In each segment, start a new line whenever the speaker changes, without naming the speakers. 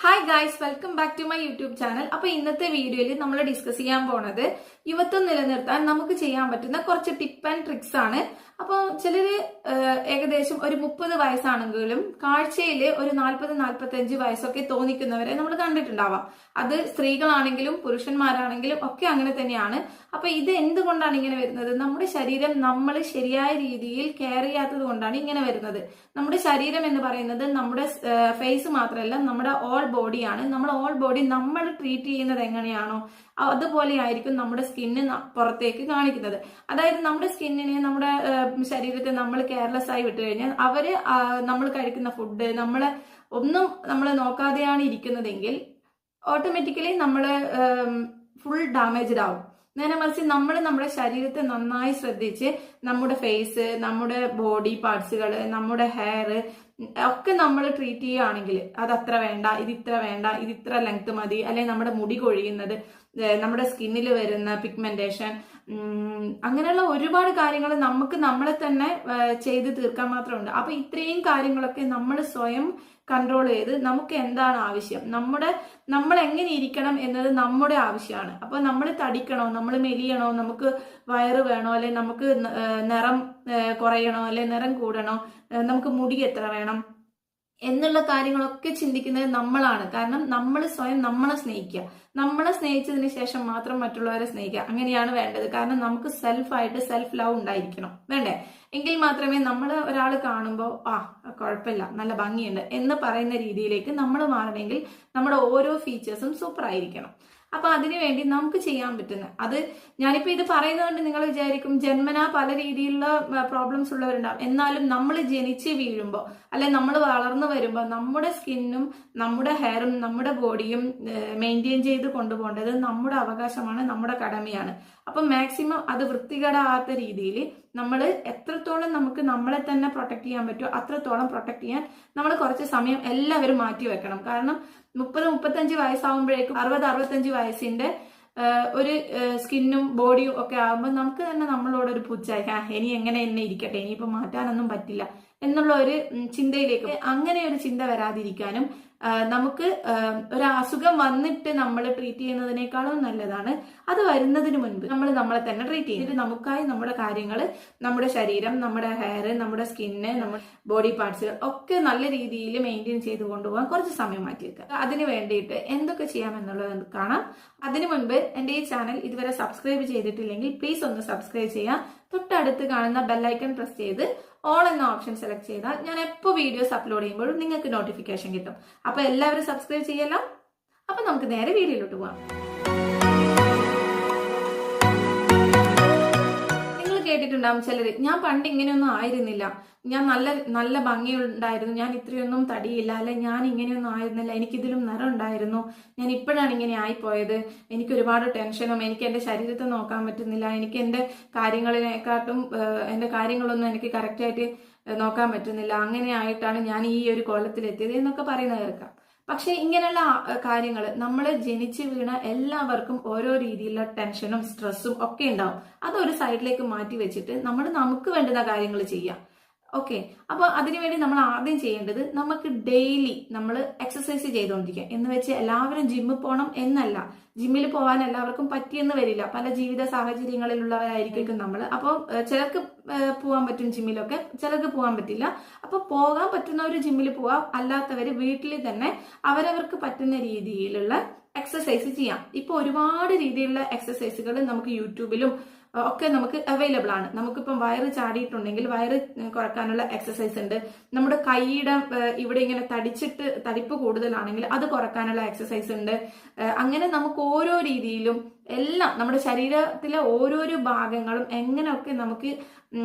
Hi guys, welcome back to my YouTube channel. അപ്പൊ ഇന്നത്തെ വീഡിയോയിൽ നമ്മൾ ഡിസ്കസ് ചെയ്യാൻ പോണത് യുവത്വം നിലനിർത്താൻ നമുക്ക് ചെയ്യാൻ പറ്റുന്ന കുറച്ച് ടിപ്പ് ആൻഡ് ട്രിക്സ് ആണ്. അപ്പോൾ ചിലര് ഏകദേശം ഒരു 30 വയസ്സാണെങ്കിലും കാഴ്ചയിൽ ഒരു 40-45 വയസ്സൊക്കെ തോന്നിക്കുന്നവരെ നമ്മൾ കണ്ടിട്ടുണ്ടാവാം. അത് സ്ത്രീകളാണെങ്കിലും പുരുഷന്മാരാണെങ്കിലും ഒക്കെ അങ്ങനെ തന്നെയാണ്. അപ്പൊ ഇത് എന്തുകൊണ്ടാണ് ഇങ്ങനെ വരുന്നത്? നമ്മുടെ ശരീരം നമ്മൾ ശരിയായ രീതിയിൽ കെയർ ചെയ്യാത്തത് കൊണ്ടാണ് ഇങ്ങനെ വരുന്നത്. നമ്മുടെ ശരീരം എന്ന് പറയുന്നത് നമ്മുടെ ഫേസ് മാത്രമല്ല, നമ്മുടെ ഓൾ ബോഡിയാണ്. നമ്മുടെ ഓൾ ബോഡി നമ്മൾ ട്രീറ്റ് ചെയ്യുന്നത് എങ്ങനെയാണോ അതുപോലെ ആയിരിക്കും നമ്മുടെ സ്കിന്ന് പുറത്തേക്ക് കാണിക്കുന്നത്. അതായത് നമ്മുടെ സ്കിന്നിനെ, നമ്മുടെ ശരീരത്തെ നമ്മൾ കെയർലെസ് ആയി വിട്ടു കഴിഞ്ഞാൽ അവര് നമ്മൾ കഴിക്കുന്ന ഫുഡ് നമ്മൾ നോക്കാതെയാണ് ഇരിക്കുന്നതെങ്കിൽ ഓട്ടോമാറ്റിക്കലി നമ്മള് ഫുൾ ഡാമേജ്ഡ് ആവും. നേരെ മറിച്ച് നമ്മുടെ ശരീരത്തെ നന്നായി ശ്രദ്ധിച്ച് നമ്മുടെ ഫേസ്, നമ്മുടെ ബോഡി പാർട്സുകൾ, നമ്മുടെ ഹെയർ ഒക്കെ നമ്മൾ ട്രീറ്റ് ചെയ്യുകയാണെങ്കിൽ അത് അത്ര വേണ്ട, ഇതിത്ര വേണ്ട, ഇതിത്ര ലെങ്ത് മതി, അല്ലെങ്കിൽ നമ്മുടെ മുടി കൊഴിയുന്നത്, നമ്മുടെ സ്കിന്നിൽ വരുന്ന പിഗ്മെന്റേഷൻ, അങ്ങനെയുള്ള ഒരുപാട് കാര്യങ്ങൾ നമുക്ക് നമ്മളെ തന്നെ ചെയ്ത് തീർക്കാൻ മാത്രമുണ്ട്. അപ്പൊ ഇത്രയും കാര്യങ്ങളൊക്കെ നമ്മൾ സ്വയം കൺട്രോൾ ചെയ്ത് നമുക്ക് എന്താണ് ആവശ്യം, നമ്മൾ എങ്ങനെ ഇരിക്കണം എന്നത് നമ്മുടെ ആവശ്യമാണ്. അപ്പൊ നമ്മൾ തടിക്കണോ, നമ്മൾ മെലിയണോ, നമുക്ക് വയറ് വേണോ, അല്ലെ നമുക്ക് നിറം കുറയണോ, അല്ലെ നിറം കൂടണോ, നമുക്ക് മുടി എത്ര വേണം എന്നുള്ള കാര്യങ്ങളൊക്കെ ചിന്തിക്കുന്നത് നമ്മളാണ്. കാരണം നമ്മൾ സ്വയം നമ്മളെ സ്നേഹിക്കുക, നമ്മളെ സ്നേഹിച്ചതിന് ശേഷം മാത്രം മറ്റുള്ളവരെ സ്നേഹിക്കുക. അങ്ങനെയാണ് വേണ്ടത്. കാരണം നമുക്ക് സെൽഫ് ലവ് ഉണ്ടായിരിക്കണം, വേണ്ടേ? എങ്കിൽ മാത്രമേ നമ്മൾ ഒരാൾ കാണുമ്പോൾ കുഴപ്പമില്ല, നല്ല ഭംഗിയുണ്ട് എന്ന് പറയുന്ന രീതിയിലേക്ക് നമ്മൾ മാറണമെങ്കിൽ നമ്മുടെ ഓരോ ഫീച്ചേഴ്സും സൂപ്പർ ആയിരിക്കണം. അപ്പൊ അതിനുവേണ്ടി നമുക്ക് ചെയ്യാൻ പറ്റുന്ന അത് ഞാനിപ്പോ ഇത് പറയുന്നതുകൊണ്ട് നിങ്ങൾ വിചാരിക്കും ജന്മനാ പല രീതിയിലുള്ള പ്രോബ്ലംസ് ഉള്ളവരുണ്ടാവും. എന്നാലും നമ്മൾ ജനിച്ച് വീഴുമ്പോൾ അല്ലെ നമ്മൾ വളർന്നു വരുമ്പോൾ നമ്മുടെ സ്കിന്നും നമ്മുടെ ഹെയറും നമ്മുടെ ബോഡിയും മെയിൻറ്റെയിൻ ചെയ്ത് കൊണ്ടുപോകേണ്ടത് നമ്മുടെ അവകാശമാണ്, നമ്മുടെ കടമയാണ്. അപ്പൊ മാക്സിമം അത് വൃത്തികേടാകാത്ത രീതിയിൽ നമ്മൾ എത്രത്തോളം നമുക്ക് നമ്മളെ തന്നെ പ്രൊട്ടക്ട് ചെയ്യാൻ പറ്റുമോ അത്രത്തോളം പ്രൊട്ടക്ട് ചെയ്യാൻ നമ്മൾ കുറച്ച് സമയം എല്ലാവരും മാറ്റി വെക്കണം. കാരണം 30-35 വയസ്സാവുമ്പോഴേക്കും 60-65 വയസ്സിന്റെ ഒരു സ്കിന്നും ബോഡിയും ഒക്കെ ആകുമ്പോൾ നമുക്ക് തന്നെ നമ്മളോടൊരു പുച്ഛായി, ഇനി എങ്ങനെ എന്നെ ഇരിക്കട്ടെ, ഇനിയിപ്പോ മാറ്റാനൊന്നും പറ്റില്ല എന്നുള്ള ഒരു ചിന്തയിലേക്ക്, അങ്ങനെ ഒരു ചിന്ത വരാതിരിക്കാനും നമുക്ക് ഒരു അസുഖം വന്നിട്ട് നമ്മൾ ട്രീറ്റ് ചെയ്യുന്നതിനേക്കാളും നല്ലതാണ് അത് വരുന്നതിന് മുൻപ് നമ്മൾ നമ്മളെ തന്നെ ട്രീറ്റ് ചെയ്തിട്ട് നമുക്കായി നമ്മുടെ കാര്യങ്ങൾ, നമ്മുടെ ശരീരം, നമ്മുടെ ഹെയർ, നമ്മുടെ സ്കിന്ന്, നമ്മുടെ ബോഡി പാർട്സുകൾ ഒക്കെ നല്ല രീതിയിൽ മെയിൻറ്റെയിൻ ചെയ്ത് കൊണ്ടുപോകാൻ കുറച്ച് സമയം മാറ്റി വെക്കുക. അതിന് വേണ്ടിയിട്ട് എന്തൊക്കെ ചെയ്യാമെന്നുള്ളത് കാണാം. അതിനു മുൻപ് എൻ്റെ ഈ ചാനൽ ഇതുവരെ സബ്സ്ക്രൈബ് ചെയ്തിട്ടില്ലെങ്കിൽ പ്ലീസ് ഒന്ന് സബ്സ്ക്രൈബ് ചെയ്യാം. തൊട്ടടുത്ത് കാണുന്ന ബെല്ലൈക്കൺ പ്രസ് ചെയ്ത് ഓൾ എന്ന ഓപ്ഷൻ സെലക്ട് ചെയ്താൽ ഞാൻ എപ്പോൾ വീഡിയോസ് അപ്ലോഡ് ചെയ്യുമ്പോഴും നിങ്ങൾക്ക് നോട്ടിഫിക്കേഷൻ കിട്ടും. അപ്പൊ എല്ലാവരും സബ്സ്ക്രൈബ് ചെയ്യலாம். അപ്പൊ നമുക്ക് നേരെ വീഡിയോയിലോട്ട് പോവാം. നിങ്ങൾ കേട്ടിട്ടുണ്ടാവും ചിലര്, ഞാൻ പണ്ട് ഇങ്ങനെയൊന്നും ആയിരുന്നില്ല, ഞാൻ നല്ല ഭംഗിയുണ്ടായിരുന്നു, ഞാൻ ഇത്രയൊന്നും തടിയില്ല, അല്ലെ ഞാൻ ഇങ്ങനെയൊന്നും ആയിരുന്നില്ല, എനിക്കിതിലും നിറം ഉണ്ടായിരുന്നു, ഞാൻ ഇപ്പോഴാണ് ഇങ്ങനെ ആയിപ്പോയത്, എനിക്ക് ഒരുപാട് ടെൻഷനും, എനിക്ക് എന്റെ ശരീരത്തെ നോക്കാൻ പറ്റുന്നില്ല, എനിക്ക് എന്റെ കാര്യങ്ങളിനെക്കാട്ടും എന്റെ കാര്യങ്ങളൊന്നും എനിക്ക് കറക്റ്റായിട്ട് നോക്കാൻ പറ്റുന്നില്ല, അങ്ങനെ ആയിട്ടാണ് ഞാൻ ഈ ഒരു കോലത്തിലെത്തിയത് എന്നൊക്കെ പറയുന്നത് കേൾക്കാം. പക്ഷെ ഇങ്ങനെയുള്ള കാര്യങ്ങൾ നമ്മൾ ജനിച്ചു വീണ എല്ലാവർക്കും ഓരോ രീതിയിലുള്ള ടെൻഷനും സ്ട്രെസ്സും ഒക്കെ ഉണ്ടാവും. അതൊരു സൈഡിലേക്ക് മാറ്റി വെച്ചിട്ട് നമുക്ക് വേണ്ടുന്ന കാര്യങ്ങൾ ചെയ്യാം. ഓക്കെ, അപ്പൊ അതിനുവേണ്ടി നമ്മൾ ആദ്യം ചെയ്യേണ്ടത് നമുക്ക് ഡെയിലി നമ്മൾ എക്സസൈസ് ചെയ്തുകൊണ്ടിരിക്കുക. എന്ന് വെച്ച് എല്ലാവരും ജിമ്മിൽ പോകണം എന്നല്ല. ജിമ്മിൽ പോകാൻ എല്ലാവർക്കും പറ്റിയെന്ന് വരില്ല, പല ജീവിത സാഹചര്യങ്ങളിലുള്ളവരായിരിക്കും നമ്മൾ. അപ്പോൾ ചിലർക്ക് പോകാൻ പറ്റും ജിമ്മിലൊക്കെ, ചിലർക്ക് പോകാൻ പറ്റില്ല. അപ്പൊ പോകാൻ പറ്റുന്നവർ ജിമ്മിൽ പോവാം, അല്ലാത്തവര് വീട്ടിൽ തന്നെ അവരവർക്ക് പറ്റുന്ന രീതിയിലുള്ള എക്സസൈസ് ചെയ്യാം. ഇപ്പൊ ഒരുപാട് രീതിയിലുള്ള എക്സസൈസുകൾ നമുക്ക് യൂട്യൂബിലും ഒക്കെ നമുക്ക് അവൈലബിൾ ആണ്. നമുക്കിപ്പം വയറ് ചാടിയിട്ടുണ്ടെങ്കിൽ വയറ് കുറക്കാനുള്ള എക്സസൈസ് ഉണ്ട്. നമ്മുടെ കൈയുടെ ഇവിടെ ഇങ്ങനെ തടിപ്പ് കൂടുതലാണെങ്കിൽ അത് കുറക്കാനുള്ള എക്സസൈസ് ഉണ്ട്. അങ്ങനെ നമുക്ക് ഓരോ രീതിയിലും എല്ലാം നമ്മുടെ ശരീരത്തിലെ ഓരോരോ ഭാഗങ്ങളും എങ്ങനെയൊക്കെ നമുക്ക്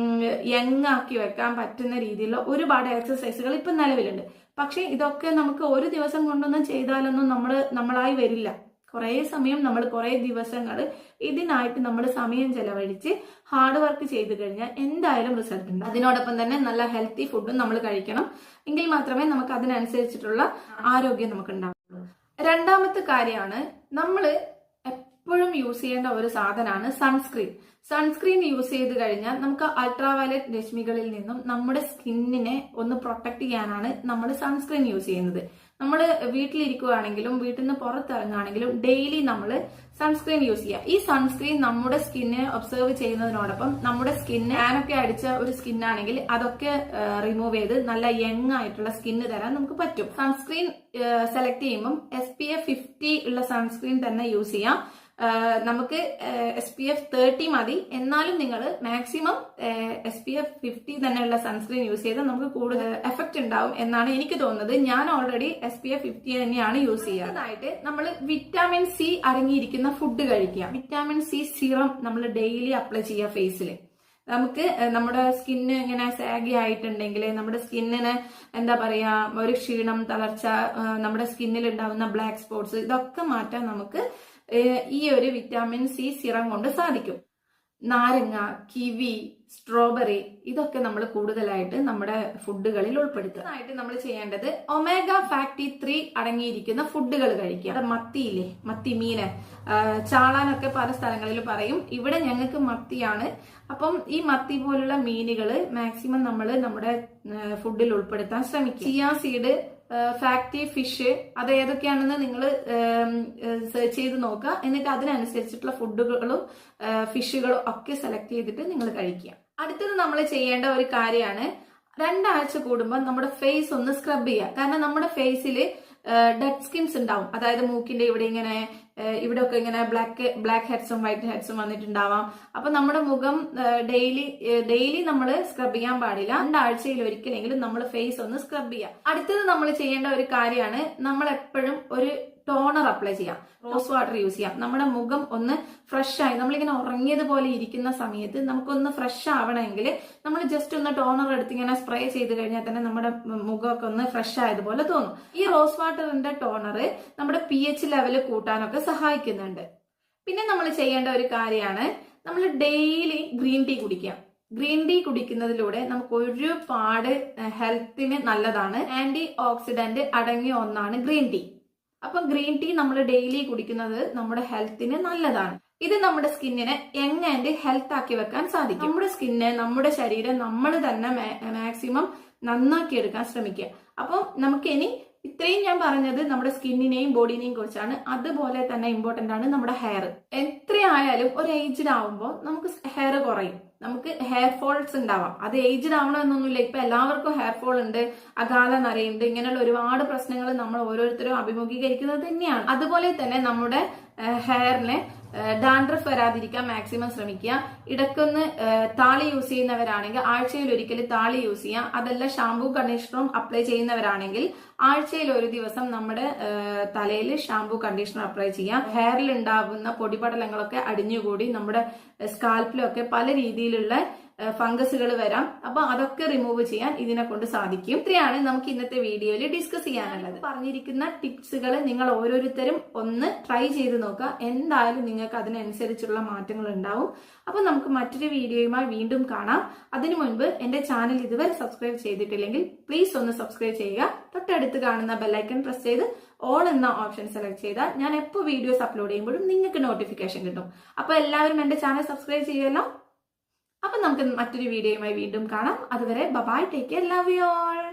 യങ്ങാക്കി വെക്കാൻ പറ്റുന്ന രീതിയിലുള്ള ഒരുപാട് എക്സസൈസുകൾ ഇപ്പൊ നിലവിലുണ്ട്. പക്ഷെ ഇതൊക്കെ നമുക്ക് ഒരു ദിവസം കൊണ്ടൊന്നും ചെയ്താലൊന്നും നമ്മളായി വരില്ല. കുറേ സമയം കുറേ ദിവസങ്ങൾ ഇതിനായിട്ട് നമ്മൾ സമയം ചെലവഴിച്ച് ഹാർഡ് വർക്ക് ചെയ്ത് കഴിഞ്ഞാൽ എന്തായാലും റിസൾട്ട് ഉണ്ട്. അതിനോടൊപ്പം തന്നെ നല്ല ഹെൽത്തി ഫുഡും നമ്മൾ കഴിക്കണം. എങ്കിൽ മാത്രമേ നമുക്ക് അതിനനുസരിച്ചിട്ടുള്ള ആരോഗ്യം നമുക്ക് ഉണ്ടാവുള്ളൂ. രണ്ടാമത്തെ കാര്യമാണ്, നമ്മൾ എപ്പോഴും യൂസ് ചെയ്യേണ്ട ഒരു സാധനമാണ് സൺസ്ക്രീൻ യൂസ് ചെയ്ത് കഴിഞ്ഞാൽ നമുക്ക് അൾട്രാവയലറ്റ് രശ്മികളിൽ നിന്നും നമ്മുടെ സ്കിന്നിനെ ഒന്ന് പ്രൊട്ടക്ട് ചെയ്യാനാണ് നമ്മൾ സൺസ്ക്രീൻ യൂസ് ചെയ്യുന്നത്. നമ്മൾ വീട്ടിലിരിക്കുകയാണെങ്കിലും വീട്ടിൽ നിന്ന് പുറത്തിറങ്ങുകയാണെങ്കിലും ഡെയിലി നമ്മൾ സൺസ്ക്രീൻ യൂസ് ചെയ്യുക. ഈ സൺസ്ക്രീൻ നമ്മുടെ സ്കിന്നെ ഒബ്സർവ് ചെയ്യുന്നതിനോടൊപ്പം നമ്മുടെ സ്കിന്ന് ടാനൊക്കെ അടിച്ച ഒരു സ്കിന്നാണെങ്കിൽ അതൊക്കെ റിമൂവ് ചെയ്ത് നല്ല യങ് ആയിട്ടുള്ള സ്കിന്ന് തരാൻ നമുക്ക് പറ്റും. സൺസ്ക്രീൻ സെലക്ട് ചെയ്യുമ്പോൾ SPF 50 ഉള്ള സൺസ്ക്രീൻ തന്നെ യൂസ് ചെയ്യാം. നമുക്ക് SPF 30 മതി. എന്നാലും നിങ്ങൾ മാക്സിമം SPF 50 തന്നെയുള്ള സൺസ്ക്രീൻ യൂസ് ചെയ്താൽ നമുക്ക് കൂടുതൽ എഫക്ട് ഉണ്ടാവും എന്നാണ് എനിക്ക് തോന്നുന്നത്. ഞാൻ ഓൾറെഡി SPF 50 തന്നെയാണ് യൂസ് ചെയ്യുന്നതായിട്ട്. നമ്മൾ വിറ്റാമിൻ C അടങ്ങിയിരിക്കുന്ന ഫുഡ് കഴിക്കുക. വിറ്റാമിൻ C സിറം നമ്മൾ ഡെയിലി അപ്ലൈ ചെയ്യുക ഫേസിൽ. നമുക്ക് നമ്മുടെ സ്കിന്ന് ഇങ്ങനെ സാഗി ആയിട്ടുണ്ടെങ്കിൽ, നമ്മുടെ സ്കിന്നിന് എന്താ പറയാ ഒരു ക്ഷീണം, തളർച്ച, നമ്മുടെ സ്കിന്നിൽ ഉണ്ടാവുന്ന ബ്ലാക്ക് സ്പോട്ട്സ് ഇതൊക്കെ മാറ്റാൻ നമുക്ക് ഈ ഒരു വിറ്റാമിൻ C സിറം കൊണ്ട് സാധിക്കും. നാരങ്ങ, കിവി, സ്ട്രോബെറി ഇതൊക്കെ നമ്മൾ കൂടുതലായിട്ട് നമ്മുടെ ഫുഡുകളിൽ ഉൾപ്പെടുത്തുന്നതായിട്ട് നമ്മൾ ചെയ്യേണ്ടത് ഒമേഗ ഫാക്ടി 3 അടങ്ങിയിരിക്കുന്ന ഫുഡുകൾ കഴിക്കുക. മത്തിയില്ലേ, മത്തി മീന്, ചാളാനൊക്കെ പല സ്ഥലങ്ങളിൽ പറയും. ഇവിടെ ഞങ്ങൾക്ക് മത്തിയാണ്. അപ്പം ഈ മത്തി പോലുള്ള മീനുകള് മാക്സിമം നമ്മൾ നമ്മുടെ ഫുഡിൽ ഉൾപ്പെടുത്താൻ ശ്രമിക്കുക. ചിയ സീഡ്, ഫാക്ടി ഫിഷ് അത് ഏതൊക്കെയാണെന്ന് നിങ്ങൾ സെർച്ച് ചെയ്ത് നോക്കുക. എന്നിട്ട് അതിനനുസരിച്ചിട്ടുള്ള ഫുഡുകളും ഫിഷുകളും ഒക്കെ സെലക്ട് ചെയ്തിട്ട് നിങ്ങൾ കഴിക്കുക. അടുത്തത് നമ്മൾ ചെയ്യേണ്ട ഒരു കാര്യമാണ് 2 ആഴ്ച കൂടുമ്പോൾ നമ്മുടെ ഫേസ് ഒന്ന് സ്ക്രബ് ചെയ്യുക. കാരണം നമ്മുടെ ഫേസിൽ ഡെഡ് സ്കിൻസ് ഉണ്ടാവും. അതായത് മൂക്കിന്റെ ഇവിടെ ഇങ്ങനെ ഇവിടെ ഒക്കെ ഇങ്ങനെ ബ്ലാക്ക് ഹെഡ്സും വൈറ്റ് ഹെഡ്സും വന്നിട്ടുണ്ടാവാം. അപ്പൊ നമ്മുടെ മുഖം ഡെയിലി നമ്മൾ സ്ക്രബ് ചെയ്യാൻ പാടില്ല. 2 ആഴ്ചയിൽ ഒരിക്കലെങ്കിലും നമ്മൾ ഫേസ് ഒന്ന് സ്ക്രബ് ചെയ്യുക. അടുത്തത് നമ്മൾ ചെയ്യേണ്ട ഒരു കാര്യമാണ്, നമ്മൾ എപ്പോഴും ഒരു ടോണർ അപ്ലൈ ചെയ്യാം. റോസ് വാട്ടർ യൂസ് ചെയ്യാം. നമ്മുടെ മുഖം ഒന്ന് ഫ്രഷ് ആയി, നമ്മളിങ്ങനെ ഉറങ്ങിയതുപോലെ ഇരിക്കുന്ന സമയത്ത് നമുക്കൊന്ന് ഫ്രഷ് ആവണമെങ്കിൽ നമ്മൾ ജസ്റ്റ് ഒന്ന് ടോണർ എടുത്ത് ഇങ്ങനെ സ്പ്രേ ചെയ്ത് കഴിഞ്ഞാൽ തന്നെ നമ്മുടെ മുഖമൊക്കെ ഒന്ന് ഫ്രഷ് ആയതുപോലെ തോന്നും. ഈ റോസ് വാട്ടറിന്റെ ടോണർ നമ്മുടെ pH ലെവൽ കൂട്ടാനൊക്കെ സഹായിക്കുന്നുണ്ട്. പിന്നെ നമ്മൾ ചെയ്യേണ്ട ഒരു കാര്യമാണ്, നമ്മൾ ഡെയിലി ഗ്രീൻ ടീ കുടിക്കുക. ഗ്രീൻ ടീ കുടിക്കുന്നതിലൂടെ നമുക്ക് ഒരുപാട് ഹെൽത്തിന് നല്ലതാണ്. ആന്റി ഓക്സിഡന്റ് അടങ്ങിയ ഒന്നാണ് ഗ്രീൻ ടീ. അപ്പൊ ഗ്രീൻ ടീ നമ്മൾ ഡെയിലി കുടിക്കുന്നത് നമ്മുടെ ഹെൽത്തിന് നല്ലതാണ്. ഇത് നമ്മുടെ സ്കിന്നിനെ യങ് ആൻഡ് ഹെൽത്ത് ആക്കി വെക്കാൻ സാധിക്കും. നമ്മുടെ സ്കിന്നെ, നമ്മുടെ ശരീരം നമ്മൾ തന്നെ മാക്സിമം നന്നാക്കി എടുക്കാൻ ശ്രമിക്കുക. അപ്പം നമുക്ക് ഇനി ഇത്രയും ഞാൻ പറഞ്ഞത് നമ്മുടെ സ്കിന്നിനെയും ബോഡിനെയും കുറിച്ചാണ്. അതുപോലെ തന്നെ ഇമ്പോർട്ടന്റ് ആണ് നമ്മുടെ ഹെയർ. എത്രയായാലും ഒരു ഏജ്ഡ് ആവുമ്പോൾ നമുക്ക് ഹെയർ കുറയും, നമുക്ക് ഹെയർ ഫോൾസ് ഉണ്ടാവാം. അത് ഏജ്ഡ് ആവണമെന്നൊന്നുമില്ല. ഇപ്പൊ എല്ലാവർക്കും ഹെയർ ഫോൾ ഉണ്ട്, അകാല നരയുണ്ട്, ഇങ്ങനെയുള്ള ഒരുപാട് പ്രശ്നങ്ങൾ നമ്മൾ ഓരോരുത്തരും അഭിമുഖീകരിക്കുന്നത് തന്നെയാണ്. അതുപോലെ തന്നെ നമ്മുടെ ഹെയറിന് ഡാൻഡ്രഫ് വരാതിരിക്കാൻ മാക്സിമം ശ്രമിക്കുക. ഇടയ്ക്കൊന്ന് താളി യൂസ് ചെയ്യുന്നവരാണെങ്കിൽ ആഴ്ചയിൽ ഒരിക്കൽ താളി യൂസ് ചെയ്യാം. അതല്ല ഷാമ്പൂ കണ്ടീഷണറും അപ്ലൈ ചെയ്യുന്നവരാണെങ്കിൽ ആഴ്ചയിൽ ഒരു ദിവസം നമ്മുടെ തലയിൽ ഷാമ്പൂ കണ്ടീഷണർ അപ്ലൈ ചെയ്യാം. ഹെയറിൽ ഉണ്ടാവുന്ന പൊടിപടലങ്ങളൊക്കെ അടിഞ്ഞുകൂടി നമ്മുടെ സ്കാൽപ്പിലൊക്കെ പല രീതിയിലുള്ള ഫംഗസുകൾ വരാം. അപ്പൊ അതൊക്കെ റിമൂവ് ചെയ്യാൻ ഇതിനെ കൊണ്ട് സാധിക്കും. ഇത്രയാണ് നമുക്ക് ഇന്നത്തെ വീഡിയോയിൽ ഡിസ്കസ് ചെയ്യാനുള്ളത്. പറഞ്ഞിരിക്കുന്ന ടിപ്സുകൾ നിങ്ങൾ ഓരോരുത്തരും ഒന്ന് ട്രൈ ചെയ്ത് നോക്കുക. എന്തായാലും നിങ്ങൾക്ക് അതിനനുസരിച്ചുള്ള മാറ്റങ്ങൾ ഉണ്ടാവും. അപ്പൊ നമുക്ക് മറ്റൊരു വീഡിയോയുമായി വീണ്ടും കാണാം. അതിനു മുൻപ് എന്റെ ചാനൽ ഇതുവരെ സബ്സ്ക്രൈബ് ചെയ്തിട്ടില്ലെങ്കിൽ പ്ലീസ് ഒന്ന് സബ്സ്ക്രൈബ് ചെയ്യുക. തൊട്ടടുത്ത് കാണുന്ന ബെല്ലൈക്കൺ പ്രസ് ചെയ്ത് ഓൾ എന്ന ഓപ്ഷൻ സെലക്ട് ചെയ്താൽ ഞാൻ എപ്പോൾ വീഡിയോസ് അപ്ലോഡ് ചെയ്യുമ്പോഴും നിങ്ങൾക്ക് നോട്ടിഫിക്കേഷൻ കിട്ടും. അപ്പൊ എല്ലാവരും എന്റെ ചാനൽ സബ്സ്ക്രൈബ് ചെയ്യുമല്ലോ. അപ്പൊ നമുക്ക് മറ്റൊരു വീഡിയോയുമായി വീണ്ടും കാണാം. അതുവരെ bye, take care, love you all.